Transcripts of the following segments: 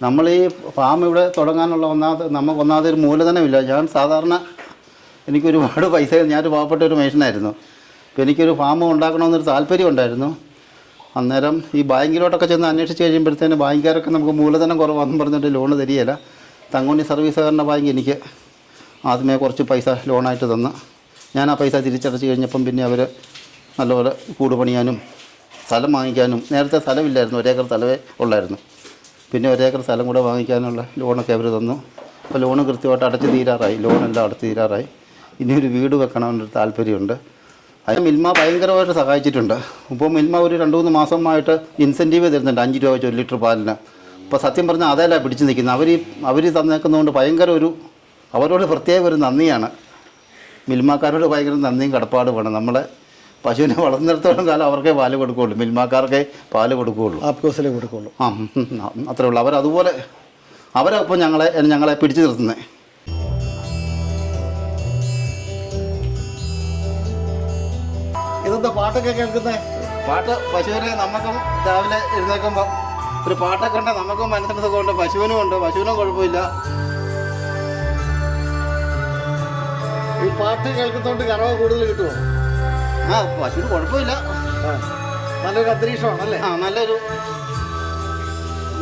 നമ്മൾ ഈ ഫാം ഇവിടെ തുടങ്ങാനുള്ള ഒന്നാമത് ഒരു മൂലധനമില്ല. ഞാൻ സാധാരണ എനിക്കൊരുപാട് പൈസ, ഞാനൊരു പാവപ്പെട്ട ഒരു മേഷനായിരുന്നു. അപ്പോൾ എനിക്കൊരു ഫാം ഉണ്ടാക്കണമെന്നൊരു താല്പര്യം ഉണ്ടായിരുന്നു. അന്നേരം ഈ ബാങ്കിലോട്ടൊക്കെ ചെന്ന് അന്വേഷിച്ച് കഴിയുമ്പോഴത്തേന് ബാങ്കുകാരൊക്കെ നമുക്ക് മൂലധനം കുറവാണെന്ന് പറഞ്ഞിട്ട് ലോണ് തരികയില്ല. തങ്കമണി സർവീസ് സഹകരണ ബാങ്ക് എനിക്ക് ആദ്യമേ കുറച്ച് പൈസ ലോണായിട്ട് തന്ന് ഞാൻ ആ പൈസ തിരിച്ചടച്ച് കഴിഞ്ഞപ്പം പിന്നെ അവർ നല്ലപോലെ കൂട് പണിയാനും സ്ഥലം വാങ്ങിക്കാനും, നേരത്തെ സ്ഥലമില്ലായിരുന്നു, 1 ഏക്കർ സ്ഥലമേ ഉള്ളായിരുന്നു, പിന്നെ 1 ഏക്കർ സ്ഥലം കൂടെ വാങ്ങിക്കാനുള്ള ലോണൊക്കെ അവർ തന്നു. അപ്പോൾ ലോണ് കൃത്യമായിട്ട് അടച്ച് തീരാറായി, ലോണെല്ലാം അടച്ച് തീരാറായി. ഇനിയൊരു വീട് വെക്കണമെന്നൊരു താല്പര്യമുണ്ട്. അതിന് മിൽമ ഭയങ്കരമായിട്ട് സഹായിച്ചിട്ടുണ്ട്. ഇപ്പോൾ മിൽമ ഒരു 2-3 മാസമായിട്ട് ഇൻസെൻറ്റീവ് തരുന്നുണ്ട്, 5 രൂപ വെച്ച് 1 ലിറ്റർ പാലിന്. ഇപ്പോൾ സത്യം പറഞ്ഞാൽ അതല്ല പിടിച്ച് നിൽക്കുന്നത്. അവർ തന്നേക്കുന്നതുകൊണ്ട് ഭയങ്കര അവരോട് പ്രത്യേക ഒരു നന്ദിയാണ്. മിൽമാക്കാരോട് ഭയങ്കര നന്ദിയും കടപ്പാട് വേണം. നമ്മളെ പശുവിനെ വളർന്നിടത്തോളം കാലം അവർക്കേ പാല് കൊടുക്കുകയുള്ളൂ, മിൽമാക്കാർക്കേ പാല് കൊടുക്കുകയുള്ളൂ, ആപ്കോസിലേ കൊടുക്കുകയുള്ളൂ. അത്രേ ഉള്ളൂ. അവരതുപോലെ അവരപ്പം ഞങ്ങളെ പിടിച്ചു നിർത്തുന്നത്. ഇതെന്താ പാട്ടൊക്കെ കേൾക്കുന്നത്? പാട്ട് പശുവിനെ നമുക്കും രാവിലെ എഴുന്നേൽക്കുമ്പോൾ ഒരു പാട്ടൊക്കെ ഉണ്ട്. നമുക്കും മനസ്സിന് സുഖമുണ്ട്, പശുവിനും ഉണ്ട്, പശുവിനും കുഴപ്പമില്ല. ഈ പാട്ട് കേൾക്കുന്നതുകൊണ്ട് കറവ കൂടുതൽ കിട്ടുമോ? പശുവിന് കുഴപ്പമില്ല, നല്ലൊരു അന്തരീക്ഷമാണല്ലേ?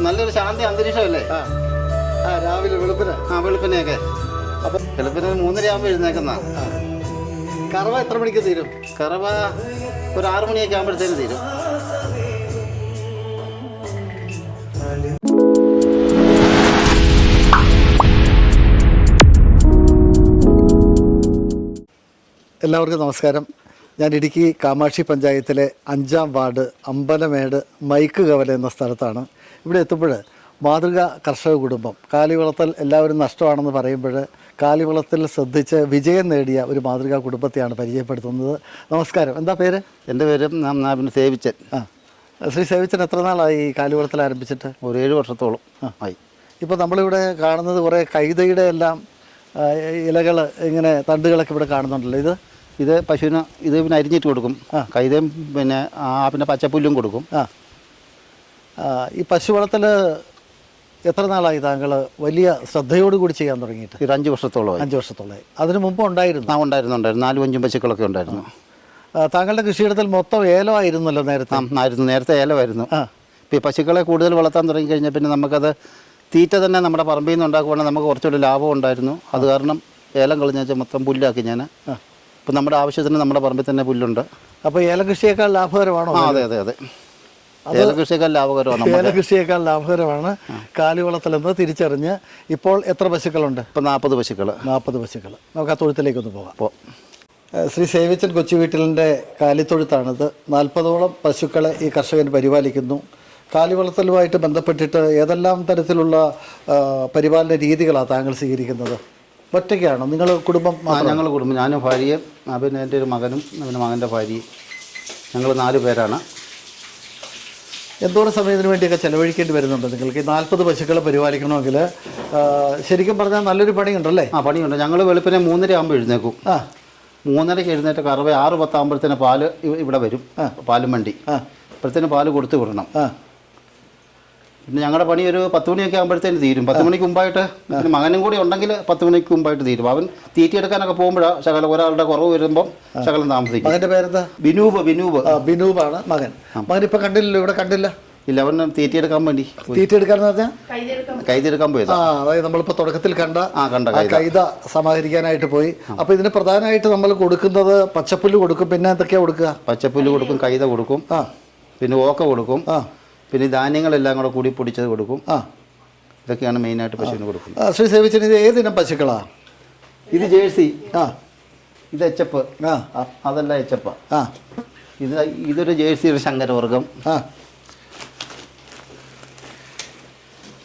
നല്ലൊരു ശാന്തി അന്തരീക്ഷമല്ലേ? രാവിലെ വെളുപ്പിനെയൊക്കെ. അപ്പം വെളുപ്പിന് 3:30 ആകുമ്പോൾ എഴുന്നേക്കുന്ന. കറവ എത്ര മണിക്ക് തീരും? കറവ ഒരു 6 മണിയൊക്കെ ആകുമ്പോഴത്തേന് തീരും. എല്ലാവർക്കും നമസ്കാരം. ഞാൻ ഇടുക്കി കാമാക്ഷി പഞ്ചായത്തിലെ 5-ാം വാർഡ് അമ്പലമേട് മൈക്ക് കവല എന്ന സ്ഥലത്താണ്. ഇവിടെ എത്തുമ്പോൾ മാതൃക കർഷക കുടുംബം, കാലിവളർത്തൽ എല്ലാവരും നഷ്ടമാണെന്ന് പറയുമ്പോൾ കാലിവളർത്തൽ ശ്രദ്ധിച്ച് വിജയം നേടിയ ഒരു മാതൃകാ കുടുംബത്തെയാണ് പരിചയപ്പെടുത്തുന്നത്. നമസ്കാരം, എന്താ പേര്? എൻ്റെ പേര് സേവിച്ചൻ. ശ്രീ സേവിച്ചൻ, എത്ര നാളായി കാലിവളർത്തൽ ആരംഭിച്ചിട്ട്? ഒരു 7 വർഷത്തോളം ആയി. ഇപ്പോൾ നമ്മളിവിടെ കാണുന്നത് കുറേ കൈതയുടെ എല്ലാം ഇലകൾ, ഇങ്ങനെ തണ്ടുകളൊക്കെ ഇവിടെ കാണുന്നുണ്ടല്ലോ. ഇത് പശുവിന് പിന്നെ അരിഞ്ഞിട്ട് കൊടുക്കും. കൈതയും പിന്നെ പച്ചപ്പുല്ലും കൊടുക്കും. ഈ പശു വളർത്തൽ എത്ര നാളായി താങ്കൾ വലിയ ശ്രദ്ധയോടുകൂടി ചെയ്യാൻ തുടങ്ങിയിട്ട്? ഒരു 5 വർഷത്തോളം. 5 വർഷത്തോളമായി. അതിന് മുമ്പ് ഉണ്ടായിരുന്നു? ഉണ്ടായിരുന്നു 4-5 പശുക്കളൊക്കെ ഉണ്ടായിരുന്നു. താങ്കളുടെ കൃഷിയിടത്തിൽ മൊത്തം ഏലമായിരുന്നല്ലോ നേരത്തെ? നേരത്തെ ഏലമായിരുന്നു. ഇപ്പോൾ ഈ പശുക്കളെ കൂടുതൽ വളർത്താൻ തുടങ്ങിക്കഴിഞ്ഞാൽ പിന്നെ നമുക്കത് തീറ്റ തന്നെ നമ്മുടെ പറമ്പിൽ നിന്ന് ഉണ്ടാക്കുവാണെങ്കിൽ നമുക്ക് കുറച്ചുകൂടി ലാഭം ഉണ്ടായിരുന്നു. അത് കാരണം ഏലം കളഞ്ഞാൽ മൊത്തം പുല്ലാക്കി ഞാൻ. ഇപ്പം നമ്മുടെ ആവശ്യത്തിന് നമ്മുടെ പറമ്പിൽ തന്നെ പുല്ലുണ്ട്. അപ്പോൾ ഏലകൃഷിയേക്കാൾ ലാഭകരമാണോ? അതെ. ഏലകൃഷിയേക്കാൾ ലാഭകരമാണ്. ഏലകൃഷിയേക്കാൾ ലാഭകരമാണ് കാലിവളർത്തലെന്ന് തിരിച്ചറിഞ്ഞ് ഇപ്പോൾ എത്ര പശുക്കളുണ്ട്? ഇപ്പം 40 പശുക്കൾ. 40 പശുക്കൾ. നമുക്ക് ആ തൊഴുത്തിലേക്കൊന്ന് പോകാം. ശ്രീ സേവിച്ചൻ കൊച്ചുവീട്ടിലിൻ്റെ കാലിത്തൊഴുത്താണിത്. 40ഓളം പശുക്കളെ ഈ കർഷകൻ പരിപാലിക്കുന്നു. കാലിവളർത്തലുമായിട്ട് ബന്ധപ്പെട്ടിട്ട് ഏതെല്ലാം തരത്തിലുള്ള പരിപാലന രീതികളാണ് താങ്കൾ സ്വീകരിക്കുന്നത്? ഒറ്റയ്ക്കാണോ? നിങ്ങൾ കുടുംബം? ഞങ്ങൾ കുടുംബം, ഞാനും ഭാര്യയും പിന്നെ എൻ്റെ ഒരു മകനും പിന്നെ മകൻ്റെ ഭാര്യയും, ഞങ്ങൾ 4 പേരാണ്. എന്തോരം സമയത്തിന് വേണ്ടിയൊക്കെ ചിലവഴിക്കേണ്ടി വരുന്നുണ്ട് നിങ്ങൾക്ക്? 40 പശുക്കളെ പരിപാലിക്കണമെങ്കിൽ ശരിക്കും പറഞ്ഞാൽ നല്ലൊരു പണിയുണ്ടല്ലേ? പണിയുണ്ട്. ഞങ്ങൾ വെളുപ്പിനെ 3:30 ആകുമ്പോൾ എഴുന്നേക്കും. 3:30 എഴുന്നേറ്റ് കറവ 6:10 ആകുമ്പോഴത്തേന് പാല് ഇവിടെ വരും, പാലും വണ്ടി. അപ്പോഴത്തേന് പാല് കൊടുത്തു വിടണം. പിന്നെ ഞങ്ങളുടെ പണി ഒരു 10 മണിയൊക്കെ ആകുമ്പോഴത്തേന് തീരും. 10 മണിക്ക് മുമ്പായിട്ട്, പിന്നെ മകനും കൂടി ഉണ്ടെങ്കിൽ 10 മണിക്ക് മുമ്പായിട്ട് തീരും. അവൻ തീറ്റിയെടുക്കാനൊക്കെ പോകുമ്പോഴാണ് ശകലം ഒരാളുടെ കുറവ് വരുമ്പം ശകലം താമസിക്കും. മകൻ്റെ പേരെന്താ? ബിനൂബാണ് മകൻ. മകൻ ഇപ്പം കണ്ടില്ലല്ലോ, ഇവിടെ കണ്ടില്ല. ഇല്ല, അവൻ തീറ്റിയെടുക്കാൻ വേണ്ടി. തീറ്റിയെടുക്കാന്ന് പറഞ്ഞാൽ കൈതെടുക്കാൻ പോയത്. അതായത് നമ്മളിപ്പോൾ തുടക്കത്തിൽ കണ്ട കൈത സമാഹരിക്കാനായിട്ട് പോയി. അപ്പോൾ ഇതിന് പ്രധാനമായിട്ട് നമ്മൾ കൊടുക്കുന്നത് പച്ചപ്പുല്ല് കൊടുക്കും. പിന്നെ എന്തൊക്കെയാണ് കൊടുക്കുക? പച്ചപ്പുല്ല് കൊടുക്കും, കൈത കൊടുക്കും, പിന്നെ ഓക്ക കൊടുക്കും, പിന്നെ ധാന്യങ്ങളെല്ലാം കൂടെ കൂടി പൊടിച്ചത് കൊടുക്കും. ഇതൊക്കെയാണ് മെയിനായിട്ട് പശുവിന് കൊടുക്കുന്നത്. ശ്രീ സേവിച്ചൻ, ഇത് ഏതിനം പശുക്കളാ? ഇത് ജേഴ്സി, ഇത് എച്ചപ്പ്, അതല്ല എച്ചപ്പ. ഇതൊരു ജേഴ്സി, ഒരു ശങ്കരവർഗം.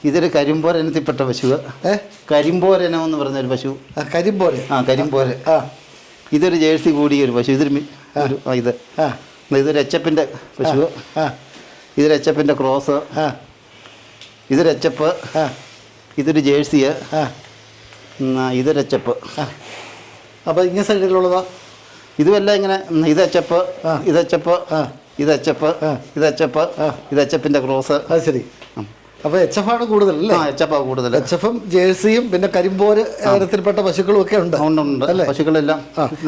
ഇതൊരു കരിമ്പോരനത്തിൽപ്പെട്ട പശു. കരിമ്പോരനം എന്ന് പറഞ്ഞൊരു പശു. കരിമ്പോര്. ഇതൊരു ജേഴ്സി കൂടിയൊരു പശു. ഇതൊരു എച്ചപ്പിൻ്റെ പശു. ഇതൊരു എച്ചപ്പിൻ്റെ ക്രോസ്. ഇതൊരു എച്ചപ്പ്. ഇതൊരു ജേഴ്സി. ഇതൊരു എച്ചപ്പ്. അപ്പോൾ ഇങ്ങനെ സൈഡിലുള്ളതാ? ഇതുമെല്ലാം ഇങ്ങനെ. ഇത് എച്ചപ്പ്, ഇത് എച്ചപ്പ്, ഇത് എച്ചപ്പ്, ഇത് എച്ചപ്പ്, ഇത് എച്ചപ്പിൻ്റെ ക്രോസ്. അത് ശരി. അപ്പോൾ എച്ച് എഫ് ആണ് കൂടുതൽ അല്ലേ? ആ എച്ച് എഫ് കൂടുതൽ. എച്ച് എഫും ജേഴ്സിയും പിന്നെ കരിമ്പോര് ഇനത്തിൽപ്പെട്ട പശുക്കളും ഒക്കെ ഉണ്ട്. ഉണ്ട് പശുക്കളെല്ലാം.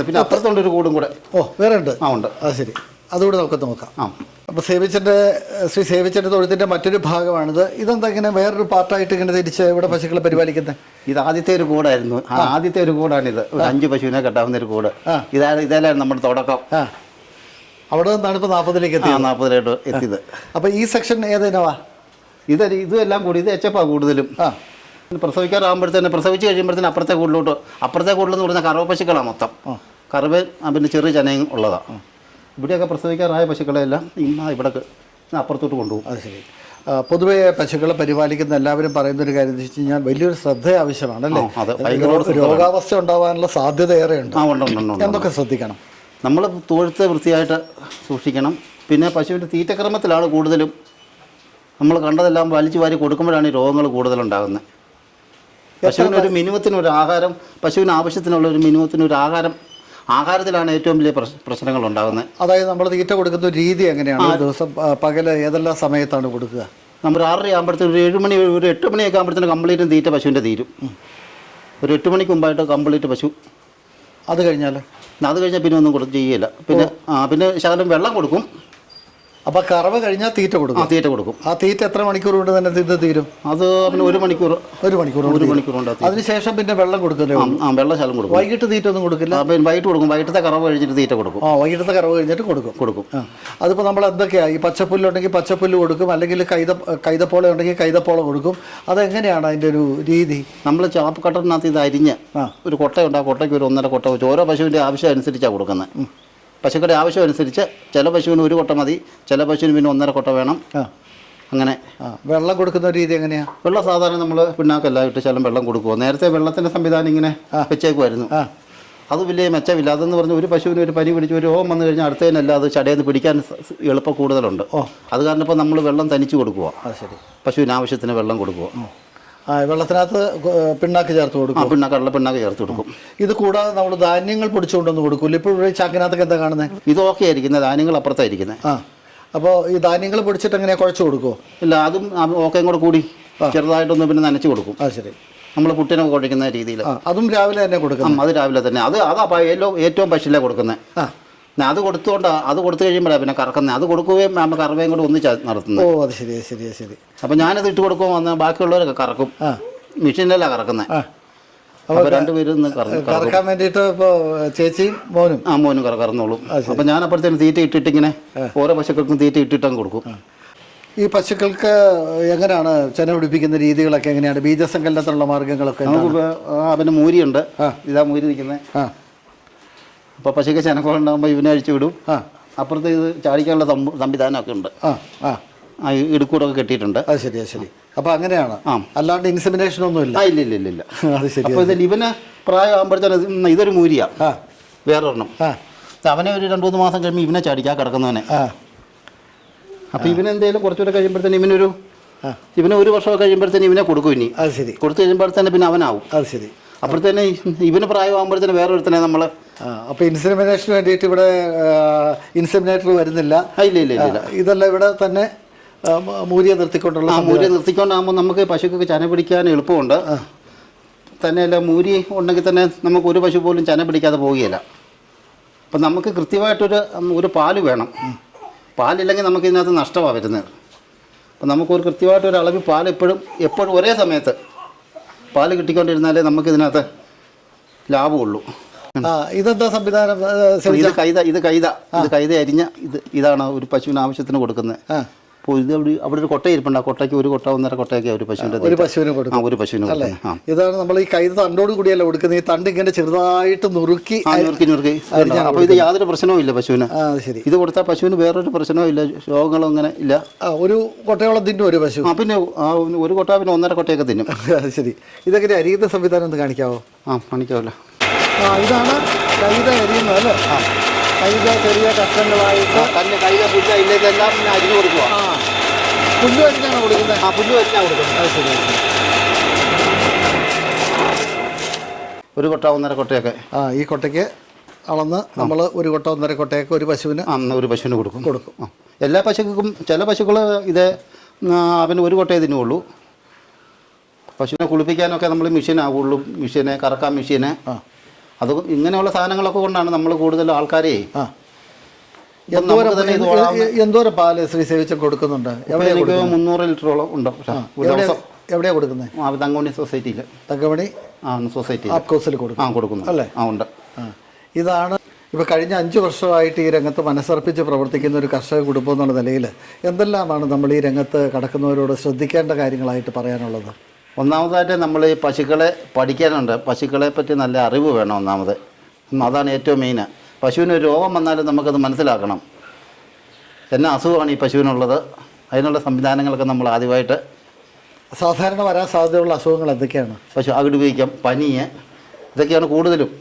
പിന്നെ അപ്പുറത്തുണ്ട് ഒരു കൂടും കൂടെ. ഓ വേറെ ഉണ്ട്. ആ ഉണ്ട്. അത് ശരി, അതുകൂടെ നമുക്ക് നോക്കാം. ആ അപ്പോൾ ശ്രീ സേവിച്ചൻ്റെ തൊഴുത്തിൻ്റെ മറ്റൊരു ഭാഗമാണിത്. ഇതെന്താ ഇങ്ങനെ വേറൊരു പാർട്ടായിട്ട് ഇങ്ങനെ തിരിച്ച് ഇവിടെ പശുക്കളെ പരിപാലിക്കുന്നത്? ഇത് ആദ്യത്തെ ഒരു കൂടായിരുന്നു. ആദ്യത്തെ ഒരു കൂടാണിത്. ഒരു 5 പശുവിനെ കെട്ടാവുന്ന ഒരു കൂട്. ഇതായിരുന്നു നമ്മുടെ തുടക്കം. അവിടെ നിന്നാണ് ഇപ്പോൾ 40ലേക്ക് എത്തിയത്. 40 എത്തിയത്. അപ്പോൾ ഈ സെക്ഷൻ ഏതിനവാ? ഇതെല്ലാം കൂടി ഇത് എച്ച് എഫ് കൂടുതലും. പ്രസവിക്കാറാകുമ്പോഴത്തേന് പ്രസവിച്ച് കഴിയുമ്പോഴത്തേന് അപ്പുറത്തെ കൂടുതലെന്ന് പറഞ്ഞാൽ കറവ പശുക്കളാണ് മൊത്തം. കറവ പിന്നെ ചെറിയ ചനയും ഉള്ളതാണ്. ഇവിടെയൊക്കെ പ്രസവിക്കാറായ പശുക്കളെല്ലാം ഇവിടെ അപ്പുറത്തോട്ട് കൊണ്ടുപോകും. അത് ശരി. പൊതുവേ പശുക്കളെ പരിപാലിക്കുന്ന എല്ലാവരും പറയുന്നൊരു കാര്യം എന്ന് വെച്ച് കഴിഞ്ഞാൽ വലിയൊരു ശ്രദ്ധ ആവശ്യമാണല്ലേ? രോഗാവസ്ഥ ഉണ്ടാവാനുള്ള സാധ്യത ഏറെയുണ്ട്. എന്തൊക്കെ ശ്രദ്ധിക്കണം? നമ്മൾ തൊഴുത്ത് വൃത്തിയായിട്ട് സൂക്ഷിക്കണം. പിന്നെ പശുവിൻ്റെ തീറ്റക്രമത്തിലാണ് കൂടുതലും. നമ്മൾ കണ്ടതെല്ലാം വലിച്ചു വാരി കൊടുക്കുമ്പോഴാണ് ഈ രോഗങ്ങൾ കൂടുതലുണ്ടാകുന്നത്. പശുവിനൊരു മിനിമത്തിനൊരു ആഹാരം, പശുവിന് ആവശ്യത്തിനുള്ള ഒരു മിനിമത്തിനൊരു ആഹാരത്തിലാണ് ഏറ്റവും വലിയ പ്രശ്നങ്ങൾ ഉണ്ടാകുന്നത്. അതായത് നമ്മൾ തീറ്റ കൊടുക്കുന്ന രീതി എങ്ങനെയാണ്? ദിവസം പകൽ ഏതെല്ലാം സമയത്താണ് കൊടുക്കുക? നമ്മൾ 6:30 ആകുമ്പോഴത്തേന് ഒരു 7 മണി ഒരു 8 മണിയൊക്കെ ആകുമ്പോഴത്തേന് കംപ്ലീറ്റും തീറ്റ പശുവിൻ്റെ തീരും. ഒരു 8 മണിക്ക് മുമ്പായിട്ട് കംപ്ലീറ്റ് പശു. അത് കഴിഞ്ഞാൽ പിന്നെ ഒന്നും ചെയ്യില്ല. പിന്നെ ശകലം വെള്ളം കൊടുക്കും. അപ്പോൾ കറവ കഴിഞ്ഞാൽ തീറ്റ കൊടുക്കും. തീറ്റ കൊടുക്കും. ആ തീറ്റ എത്ര മണിക്കൂർ കൊണ്ട് തന്നെ ഇത് തീരും? അത് പിന്നെ 1 മണിക്കൂർ കൊണ്ട്. അതിനുശേഷം പിന്നെ വെള്ളം കൊടുക്കില്ലേ? വെള്ളം ശകലം കൊടുക്കും. വൈകിട്ട് തീറ്റ ഒന്നും കൊടുക്കില്ല? വൈകിട്ട് കൊടുക്കും. വൈകിട്ടത്തെ കറവ കഴിഞ്ഞിട്ട് തീറ്റ കൊടുക്കും. വൈകിട്ടത്തെ കറവ കഴിഞ്ഞിട്ട് കൊടുക്കും. അതിപ്പോൾ നമ്മൾ എന്തൊക്കെയാണ്, ഈ പച്ചപ്പുല്ലുണ്ടെങ്കിൽ പച്ചപ്പുല്ല് കൊടുക്കും, അല്ലെങ്കിൽ കൈതപ്പോള ഉണ്ടെങ്കിൽ കൈതപ്പോള കൊടുക്കും. അതെങ്ങനെയാണ് അതിൻ്റെ ഒരു രീതി? നമ്മൾ ചാപ്പ് കട്ടറിനകത്ത് ഇത് അരിഞ്ഞ് ഒരു കൊട്ടയുണ്ട്. ആ കൊട്ടയ്ക്ക് ഒരു 1.5 കൊട്ട വെച്ച് ഓരോ പശുവിൻ്റെ ആവശ്യം അനുസരിച്ചാണ് കൊടുക്കുന്നത്. പശുക്കളുടെ ആവശ്യം അനുസരിച്ച് ചില പശുവിന് 1 കൊട്ട മതി, ചില പശുവിന് പിന്നെ 1.5 കൊട്ട വേണം. അങ്ങനെ. വെള്ളം കൊടുക്കുന്ന രീതി എങ്ങനെയാണ്? വെള്ളം സാധാരണ നമ്മൾ പിണ്ണാക്കെല്ലാം ഇട്ട് ശലം വെള്ളം കൊടുക്കുമോ. നേരത്തെ വെള്ളത്തിൻ്റെ സംവിധാനം ഇങ്ങനെ വെച്ചേക്കുമായിരുന്നു. അത് വലിയ മെച്ചമില്ല. അതെന്ന് പറഞ്ഞാൽ ഒരു പശുവിന് ഒരു പനി പിടിച്ച് ഒരു രോഗം വന്നു കഴിഞ്ഞാൽ അടുത്തതിനല്ല അത് ചടയെന്ന് പിടിക്കാൻ എളുപ്പം കൂടുതലുണ്ട്. അത് കാരണം ഇപ്പോൾ നമ്മൾ വെള്ളം തനിച്ച് കൊടുക്കുക. അത് ശരി. പശുവിന് ആവശ്യത്തിന് വെള്ളം കൊടുക്കുക. വെള്ളത്തിനകത്ത് പിണ്ണാക്ക് ചേർത്ത് കൊടുക്കും. കടല പിണ്ണാക്ക് ചേർത്ത് കൊടുക്കും. ഇത് കൂടാതെ നമ്മൾ ധാന്യങ്ങൾ പൊടിച്ചുകൊണ്ടൊന്ന് കൊടുക്കില്ല? ഇപ്പോൾ ചാക്കിനകത്തൊക്കെ എന്താ കാണുന്നത്? ഇത് ഓക്കെ ആയിരിക്കുന്നത്. ധാന്യങ്ങൾ അപ്പുറത്തായിരിക്കുന്നത്. അപ്പോൾ ഈ ധാന്യങ്ങൾ പൊടിച്ചിട്ട് എങ്ങനെയാണ് കുഴച്ച് കൊടുക്കുമോ? ഇല്ല, അതും ഓക്കെയും കൂടെ കൂടി ചെറുതായിട്ടൊന്ന് പിന്നെ നനച്ച് കൊടുക്കും. അത് ശരി. നമ്മൾ പുട്ടിനൊക്കെ കുഴക്കുന്ന രീതിയിൽ. അതും രാവിലെ തന്നെ കൊടുക്കണം? അത് രാവിലെ തന്നെ. അതാ ഏറ്റവും പശുവിലെ കൊടുക്കുന്നത്. അത് കൊടുത്തു കഴിയുമ്പോഴാണ് പിന്നെ കറക്കുന്നത്. അത് കൊടുക്കുകയും കറവയും കൂടെ ഒന്നിച്ച് നടത്തുന്നത്. ഓ അത് ശരി ശരി ശരി. അപ്പം ഞാനത് ഇട്ട് കൊടുക്കുമ്പോൾ വന്ന് ബാക്കിയുള്ളവരൊക്കെ കറക്കും. മെഷീനിലല്ല കറക്കുന്നത്. അപ്പോൾ രണ്ടുപേരും കറക്കാൻ വേണ്ടിയിട്ട് ഇപ്പോൾ ചേച്ചിയും മോനും കറന്നോളും. അപ്പം ഞാൻ അപ്പോഴത്തേനും തീറ്റ ഇട്ടിട്ടിങ്ങനെ ഓരോ പശുക്കൾക്കും തീറ്റ ഇട്ടിട്ടും കൊടുക്കും. ഈ പശുക്കൾക്ക് എങ്ങനെയാണ് ചെന പിടിപ്പിക്കുന്ന രീതികളൊക്കെ എങ്ങനെയാണ്? ബീജസങ്കലനത്തിനുള്ള മാർഗ്ഗങ്ങളൊക്കെ? നമുക്ക് അവന് മൂരിയുണ്ട്. ഇതാ മൂരി നിൽക്കുന്നത്. അപ്പോൾ പശുക്ക് ചെനക്കുണ്ടാകുമ്പോൾ ഇവനെ അഴിച്ചു വിടും. അപ്പുറത്ത് ഇത് ചാടിക്കാനുള്ള സംവിധാനമൊക്കെ ഉണ്ട്. ഇടുക്കൂടൊക്കെ കെട്ടിയിട്ടുണ്ട്. അത് ശരിയാ ശരി. അപ്പോൾ അങ്ങനെയാണ്. അല്ലാണ്ട് ഇൻസെമിനേഷൻ ഒന്നും ഇല്ല? ഇല്ല. അത് ശരി. അപ്പോൾ ഇതിൽ ഇവന് പ്രായമാകുമ്പോഴത്തേനും ഇതൊരു മൂരിയാണ്. വേറൊരെണ്ണം. അവനെ ഒരു 2-3 മാസം കഴിയുമ്പോൾ ഇവനെ ചാടിക്കാൻ കിടക്കുന്നവനെ. അപ്പോൾ ഇവനെന്തെങ്കിലും കുറച്ചുകൂടെ കഴിയുമ്പോഴത്തേനും ഇവന് 1 വർഷമൊക്കെ കഴിയുമ്പോഴത്തേനും ഇവനെ കൊടുക്കും. ഇനി അത് ശരി. കൊടുത്തു കഴിയുമ്പോഴത്തേനും പിന്നെ അവനാവും. അത് ശരി. അപ്പോഴത്തേനെ ഇവന് പ്രായമാകുമ്പോഴത്തേനും വേറൊരുത്തനെ നമ്മൾ. അപ്പോൾ ഇൻസെമിനേഷന് വേണ്ടിയിട്ട് ഇവിടെ ഇൻസെമിനേറ്റർ വരുന്നില്ല? ഇല്ല. ഇതെല്ലാം ഇവിടെ തന്നെ മൂരിയെ നിർത്തിക്കൊണ്ടാകുമ്പോൾ നമുക്ക് പശുക്കൊക്കെ ചന പിടിക്കാൻ എളുപ്പമുണ്ട്. തന്നെയല്ല മൂരി ഉണ്ടെങ്കിൽ തന്നെ നമുക്ക് ഒരു പശു പോലും ചന പിടിക്കാതെ പോവുകയില്ല. അപ്പം നമുക്ക് കൃത്യമായിട്ടൊരു പാല് വേണം. പാലില്ലെങ്കിൽ നമുക്ക് ഇതിനകത്ത് നഷ്ടമാണ് വരുന്നത്. അപ്പം നമുക്കൊരു കൃത്യമായിട്ടൊരു അളവിൽ പാൽ എപ്പോഴും ഒരേ സമയത്ത് പാല് കിട്ടിക്കൊണ്ടിരുന്നാലേ നമുക്കിതിനകത്ത് ലാഭമുള്ളൂ. ഇതെന്താ സംവിധാനം? ഇത് കൈത അരിഞ്ഞ ഇതാണ് ഒരു പശുവിന് ആവശ്യത്തിന് കൊടുക്കുന്നത്. അപ്പോൾ ഇത് അവിടെ ഒരു കൊട്ട ഇരിപ്പുണ്ട്. ആ കൊട്ടയ്ക്ക് 1 കൊട്ട 1.5 കൊട്ടയൊക്കെ ഒരു പശുവിന് കൊടുക്കും. ഇതാണ് നമ്മൾ ഈ കൈത തണ്ടോട് കൂടിയല്ല കൊടുക്കുന്നത്. ഈ തണ്ട് ഇങ്ങനെ ചെറുതായിട്ട് നുറുക്കി. അപ്പോൾ ഇത് യാതൊരു പ്രശ്നവും ഇല്ല പശുവിന്. ശരി. ഇത് കൊടുത്താൽ പശുവിന് വേറൊരു പ്രശ്നവും ഇല്ല, രോഗങ്ങളും അങ്ങനെ ഇല്ല. ഒരു കൊട്ടയോളം തിന്നും ഒരു പശു? പിന്നെ 1 കൊട്ട പിന്നെ 1.5 കൊട്ടയൊക്കെ തിന്നും. ശരി. ഇതൊക്കെ അരിയുന്ന സംവിധാനം ഒന്ന് കാണിക്കാവോ? കാണിക്കാമല്ലോ. ഇതാണ് കൈത അരിയുന്നത് അല്ലേ? കൈത ചെറിയ കഷ്ണങ്ങളായിട്ട് ഇതെല്ലാം പിന്നെ അരിഞ്ഞു കൊടുക്കുക. പുല്ല് അരിഞ്ഞാണ് കൊടുക്കുന്നത്? പുല്ല് അരിഞ്ഞാണ് കൊടുക്കുന്നത്. അത് ശരി. 1 കൊട്ട 1.5 കൊട്ടയൊക്കെ. ഈ കൊട്ടയ്ക്ക് അളന്ന് നമ്മൾ 1 കൊട്ട 1.5 കൊട്ടയൊക്കെ ഒരു പശുവിന് കൊടുക്കും. എല്ലാ പശുക്കൾക്കും ചില പശുക്കൾ ഇത് അവന് ഒരു കൊട്ടേ തിന്നുള്ളൂ. പശുവിനെ കുളിപ്പിക്കാനൊക്കെ നമ്മൾ മെഷീനാവുള്ളൂ, മെഷീന് കറക്കാൻ മെഷീന്, അത് ഇങ്ങനെയുള്ള സാധനങ്ങളൊക്കെ കൊണ്ടാണ് നമ്മൾ കൂടുതൽ ആൾക്കാരെ. എന്തോരം പാല് ശ്രീ സേവിച്ചൻ കൊടുക്കുന്നുണ്ട്? എനിക്ക് 300 ലിറ്ററോളം ഉണ്ട്. എവിടെയാണ് കൊടുക്കുന്നത്? തങ്കമണി സൊസൈറ്റിയിൽ. തങ്കമണി സൊസൈറ്റി കൊടുക്കുന്നു അല്ലേ? ഉണ്ട്. ഇതാണ് ഇപ്പോൾ കഴിഞ്ഞ 5 വർഷമായിട്ട് ഈ രംഗത്ത് മനസ്സർപ്പിച്ച് പ്രവർത്തിക്കുന്ന ഒരു കർഷക കുടുംബം എന്നുള്ള നിലയിൽ എന്തെല്ലാമാണ് നമ്മൾ ഈ രംഗത്ത് കടക്കുന്നവരോട് ശ്രദ്ധിക്കേണ്ട കാര്യങ്ങളായിട്ട് പറയാനുള്ളത്? ഒന്നാമതായിട്ട് നമ്മൾ ഈ പശുക്കളെ പഠിക്കാനുണ്ട്. പശുക്കളെ പറ്റി നല്ല അറിവ് വേണം ഒന്നാമത്. അതാണ് ഏറ്റവും മെയിൻ. പശുവിന് ഒരു രോഗം വന്നാലും നമുക്കത് മനസ്സിലാക്കണം. എന്നാ അസുഖമാണ് ഈ പശുവിനുള്ളത്, അതിനുള്ള സംവിധാനങ്ങളൊക്കെ നമ്മൾ ആദ്യമായിട്ട്. സാധാരണ വരാൻ സാധ്യതയുള്ള അസുഖങ്ങൾ എന്തൊക്കെയാണ്? പശു അകിടുവീക്കം, പനിയ്, ഇതൊക്കെയാണ് കൂടുതലും.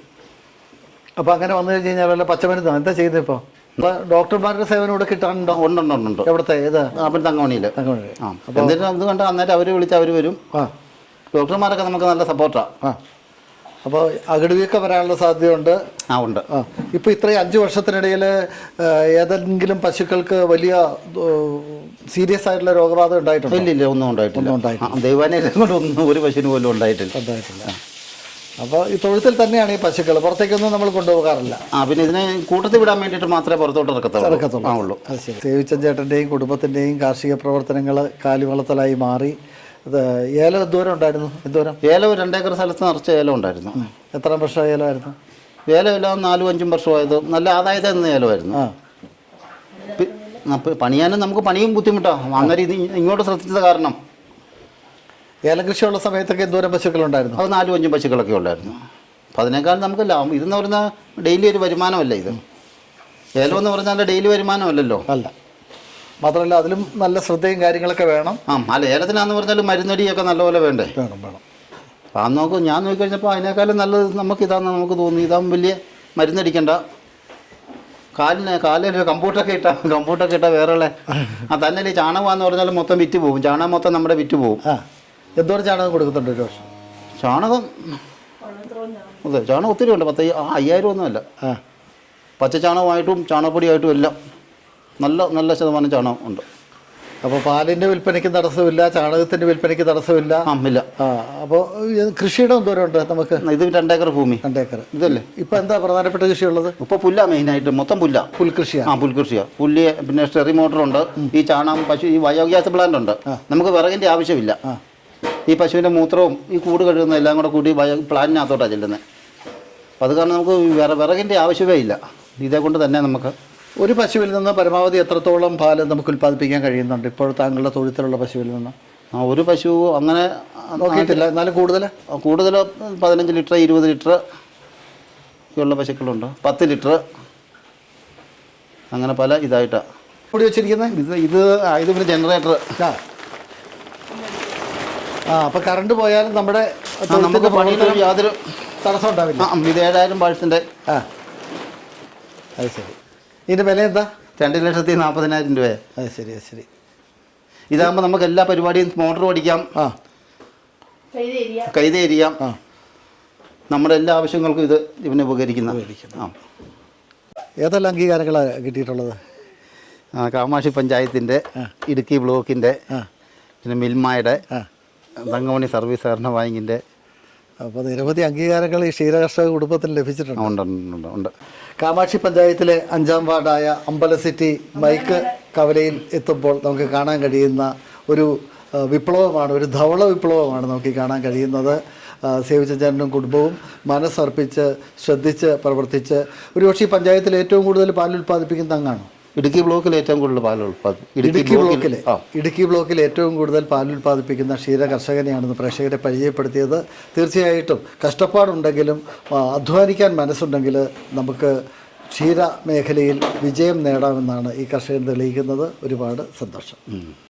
അപ്പോൾ അങ്ങനെ വന്നു കഴിഞ്ഞ് കഴിഞ്ഞാൽ വല്ല പച്ചമരുന്ന് എന്താ ചെയ്യുന്നത്? ഇപ്പോൾ ഡോക്ടർമാരുടെ സേവനം ഇവിടെ കിട്ടാനുണ്ടോ? ഉണ്ട്. എവിടുത്തെ? ഏത്? തങ്കമണിയിൽ. എന്നിട്ട് ഇത് കണ്ട് അന്നേരം അവർ വിളിച്ച് അവർ വരും. ഡോക്ടർമാരൊക്കെ നമുക്ക് നല്ല സപ്പോർട്ടാണ്. അപ്പോൾ അകിടുവീക്കം വരാനുള്ള സാധ്യതയുണ്ട്. ഉണ്ട്. ഇപ്പോൾ ഇത്രയും 5 വർഷത്തിനിടയിൽ ഏതെങ്കിലും പശുക്കൾക്ക് വലിയ സീരിയസ് ആയിട്ടുള്ള രോഗബാധ ഉണ്ടായിട്ടുണ്ടോ? ഇല്ല, ഒന്നും ഉണ്ടായിട്ടില്ല. ദൈവാനെല്ലാം കൊണ്ട് ഒന്നും ഒരു പശുവിന് പോലും ഉണ്ടായിട്ടില്ല. അപ്പോൾ ഈ തൊഴുത്തിൽ തന്നെയാണ് ഈ പശുക്കൾ, പുറത്തേക്കൊന്നും നമ്മൾ കൊണ്ടുപോകാറില്ല. പിന്നെ ഇതിനെ കൂട്ടത്തിൽ വിടാൻ വേണ്ടിയിട്ട് മാത്രമേ പുറത്തോട്ട് ഇറക്കത്തുള്ളൂ. അത് ശരി. സേവിച്ചൻ ചേട്ടൻ്റെയും കുടുംബത്തിൻ്റെയും കാർഷിക പ്രവർത്തനങ്ങൾ കാലിവളത്തലായി മാറി. അത് ഏലം എന്തോരം ഉണ്ടായിരുന്നു? ഏലം 2 ഏക്കർ സ്ഥലത്ത് നിറച്ച് ഏലം ഉണ്ടായിരുന്നു. എത്ര വർഷം ഏലമായിരുന്നു? ഏലമെല്ലാം 4-5 വർഷമായത് നല്ല ആദായത്തിൽ നിന്ന് ഏലമായിരുന്നു. പണിയാനും നമുക്ക് പണിയും ബുദ്ധിമുട്ടാണ്. അങ്ങനെ ഇത് ഇങ്ങോട്ട് ശ്രദ്ധിച്ചത് കാരണം. ഏലം കൃഷിയുള്ള സമയത്തൊക്കെ എന്തോരം പശുക്കളുണ്ടായിരുന്നു? അത് 4-5 പശുക്കളൊക്കെ ഉണ്ടായിരുന്നു. അപ്പം അതിനേക്കാൾ നമുക്ക് ലാഭം. ഇതെന്ന് പറഞ്ഞാൽ ഡെയിലി ഒരു വരുമാനമല്ല ഇത്. ഏലം എന്ന് പറഞ്ഞാൽ ഡെയിലി വരുമാനമല്ലല്ലോ. അല്ല. മാത്രമല്ല അതിലും നല്ല ശ്രദ്ധയും കാര്യങ്ങളൊക്കെ വേണം. അല്ല, ഏലത്തിനാന്ന് പറഞ്ഞാൽ മരുന്നടിയൊക്കെ നല്ലപോലെ വേണ്ടേ? വേണം. അപ്പം ഞാൻ നോക്കിക്കഴിഞ്ഞപ്പോൾ അതിനേക്കാളും നല്ലത് നമുക്കിതാന്ന് നമുക്ക് തോന്നി. ഇതാകുമ്പോൾ വലിയ മരുന്നടിക്കണ്ട. കാലിന് കമ്പ്യൂട്ടറൊക്കെ ഇട്ടാൽ വേറെ ഉള്ള തന്നെ ഈ ചാണകമാണെന്ന് പറഞ്ഞാൽ മൊത്തം വിറ്റ് പോകും. ചാണകം മൊത്തം നമ്മുടെ വിറ്റ് പോകും. എന്തോരം ചാണകം കൊടുക്കുന്നുണ്ട് ഒരു വർഷം? ചാണകം ഒത്തിരി ഉണ്ട്. 5000 ഒന്നുമല്ല. പച്ച ചാണകമായിട്ടും ചാണകപ്പൊടിയായിട്ടും എല്ലാം നല്ല ശതമാനം ചാണകം ഉണ്ട്. അപ്പോൾ പാലിൻ്റെ വിൽപ്പനയ്ക്ക് തടസ്സമില്ല, ചാണകത്തിൻ്റെ വിൽപ്പനയ്ക്ക് തടസ്സമില്ല. ഇല്ല. അപ്പോൾ കൃഷിയുടെ എന്തോരം ഉണ്ട് നമുക്ക്? ഇത് 2 ഏക്കർ ഭൂമി. 2 ഏക്കർ. ഇതല്ലേ ഇപ്പോൾ എന്താ പ്രധാനപ്പെട്ട കൃഷിയുള്ളത്? ഇപ്പോൾ പുല്ല മെയിനായിട്ട്, മൊത്തം പുൽകൃഷിയാണ്. പുൽകൃഷിയാണ്. പുല്ല്, പിന്നെ സ്റ്റെറി മോട്ടറുണ്ട്, ഈ ചാണകം, പശു, ഈ ബയോഗ്യാസ് പ്ലാന്റ് ഉണ്ട്. നമുക്ക് വിറകിൻ്റെ ആവശ്യമില്ല. ഈ പശുവിൻ്റെ മൂത്രവും ഈ കൂട് കഴുകുന്ന എല്ലാം കൂടെ കൂടി പ്ലാന്റിനകത്തോട്ടാണ് ചെല്ലുന്നത്. അപ്പോൾ അത് കാരണം നമുക്ക് വിറകിൻ്റെ ആവശ്യമേ ഇല്ല. ഇതേ കൊണ്ട് തന്നെ നമുക്ക് ഒരു പശുവിൽ നിന്ന് പരമാവധി എത്രത്തോളം പാല് നമുക്ക് ഉൽപ്പാദിപ്പിക്കാൻ കഴിയുന്നുണ്ട് ഇപ്പോൾ താങ്കളുടെ തൊഴുത്തിലുള്ള പശുവിൽ നിന്ന്? ഒരു പശു അങ്ങനെ നോക്കിയിട്ടില്ല, എന്നാലും കൂടുതൽ 15 ലിറ്റർ, 20 ലിറ്റർ ഒക്കെയുള്ള പശുക്കളുണ്ട്. 10 ലിറ്റർ, അങ്ങനെ പല ഇതായിട്ടാണ് കൂടി വെച്ചിരിക്കുന്നത്. ഇത് പിന്നെ ജനറേറ്റർ. അപ്പോൾ കറണ്ട് പോയാലും നമ്മുടെ നമുക്ക് പണിയിലൊരു യാതൊരു തടസ്സം ഉണ്ടാവില്ല. ഇത് 7000 വാട്ട്സിൻ്റെ. അത് ശരി. ഇതിൻ്റെ വില എന്താ? 2,40,000 രൂപ. അത് ശരി. ഇതാകുമ്പോൾ നമുക്ക് എല്ലാ പരിപാടിയും മോട്ടർ ഓടിക്കാം, കൈതേരിയാം. നമ്മുടെ എല്ലാ ആവശ്യങ്ങൾക്കും ഇത് ഇവനെ ഉപകരിക്കുന്ന. ഏതെല്ലാം അംഗീകാരങ്ങളാണ് കിട്ടിയിട്ടുള്ളത്? കാമാക്ഷി പഞ്ചായത്തിൻ്റെ, ഇടുക്കി ബ്ലോക്കിൻ്റെ, പിന്നെ മിൽമയുടെ, തങ്കമണി സർവീസ് സഹകരണ ബാങ്കിൻ്റെ. അപ്പോൾ നിരവധി അംഗീകാരങ്ങൾ ഈ ക്ഷീരകർഷക കുടുംബത്തിന് ലഭിച്ചിട്ടുണ്ട്. ഉണ്ട്. കാമാക്ഷി പഞ്ചായത്തിലെ 5ാം വാർഡായ അമ്പലസിറ്റി മൈക്ക് കവലയിൽ എത്തുമ്പോൾ നമുക്ക് കാണാൻ കഴിയുന്ന ഒരു വിപ്ലവമാണ്, ഒരു ധവള വിപ്ലവമാണ് നമുക്ക് കാണാൻ കഴിയുന്നത്. സേവിച്ചൻ ചേട്ടനും കുടുംബവും മനസ്സർപ്പിച്ച് ശ്രദ്ധിച്ച് പ്രവർത്തിച്ച് ഒരുപക്ഷെ ഈ പഞ്ചായത്തിൽ ഏറ്റവും കൂടുതൽ പാൽ ഉൽപ്പാദിപ്പിക്കുന്ന അങ്ങാണ്. ഇടുക്കി ബ്ലോക്കിൽ ഏറ്റവും കൂടുതൽ പാൽ ഇടുക്കി ബ്ലോക്കിൽ ഏറ്റവും കൂടുതൽ പാൽ ഉൽപ്പാദിപ്പിക്കുന്ന ക്ഷീര കർഷകനെയാണെന്ന് പ്രേക്ഷകരെ പരിചയപ്പെടുത്തിയത്. തീർച്ചയായിട്ടും കഷ്ടപ്പാടുണ്ടെങ്കിലും അധ്വാനിക്കാൻ മനസ്സുണ്ടെങ്കിൽ നമുക്ക് ക്ഷീര മേഖലയിൽ വിജയം നേടാമെന്നാണ് ഈ കർഷകൻ തെളിയിക്കുന്നത്. ഒരുപാട് സന്തോഷം.